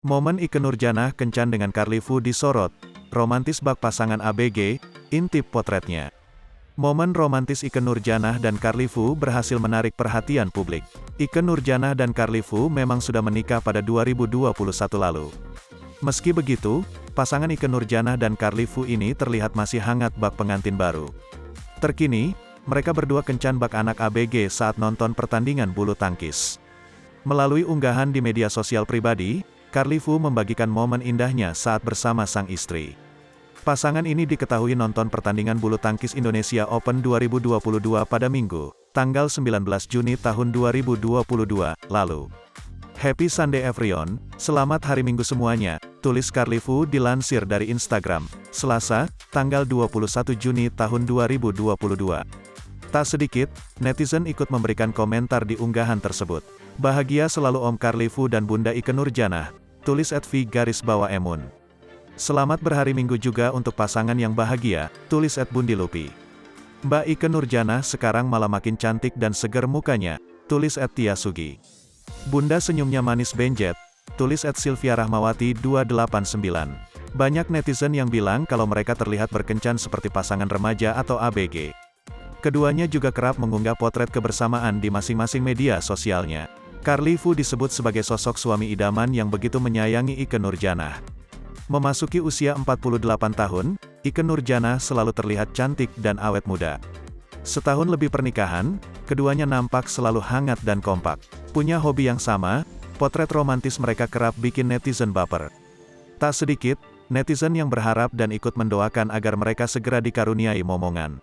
Momen Ikke Nurjanah kencan dengan Carly Foo disorot, romantis bak pasangan ABG, intip potretnya. Momen romantis Ikke Nurjanah dan Carly Foo berhasil menarik perhatian publik. Ikke Nurjanah dan Carly Foo memang sudah menikah pada 2021 lalu. Meski begitu, pasangan Ikke Nurjanah dan Carly Foo ini terlihat masih hangat bak pengantin baru. Terkini, mereka berdua kencan bak anak ABG saat nonton pertandingan bulu tangkis. Melalui unggahan di media sosial pribadi, Carly Foo membagikan momen indahnya saat bersama sang istri. Pasangan ini diketahui nonton pertandingan bulu tangkis Indonesia Open 2022 pada Minggu, tanggal 19 Juni tahun 2022, lalu. Happy Sunday everyone, selamat hari Minggu semuanya, tulis Carly Foo dilansir dari Instagram, Selasa, tanggal 21 Juni tahun 2022. Tak sedikit, netizen ikut memberikan komentar di unggahan tersebut. Bahagia selalu Om Carly Foo dan Bunda Ikke Nurjanah, tulis @v_emun. Selamat berhari Minggu juga untuk pasangan yang bahagia, tulis @bundilupi. Mbak Ikke Nurjanah sekarang malah makin cantik dan seger mukanya, tulis @tiasugi. Bunda senyumnya manis benjet, tulis @sylvia_rahmawati289. Banyak netizen yang bilang kalau mereka terlihat berkencan seperti pasangan remaja atau ABG. Keduanya juga kerap mengunggah potret kebersamaan di masing-masing media sosialnya. Carly Foo disebut sebagai sosok suami idaman yang begitu menyayangi Ikke Nurjanah. Memasuki usia 48 tahun, Ikke Nurjanah selalu terlihat cantik dan awet muda. Setahun lebih pernikahan, keduanya nampak selalu hangat dan kompak. Punya hobi yang sama, potret romantis mereka kerap bikin netizen baper. Tak sedikit, netizen yang berharap dan ikut mendoakan agar mereka segera dikaruniai momongan.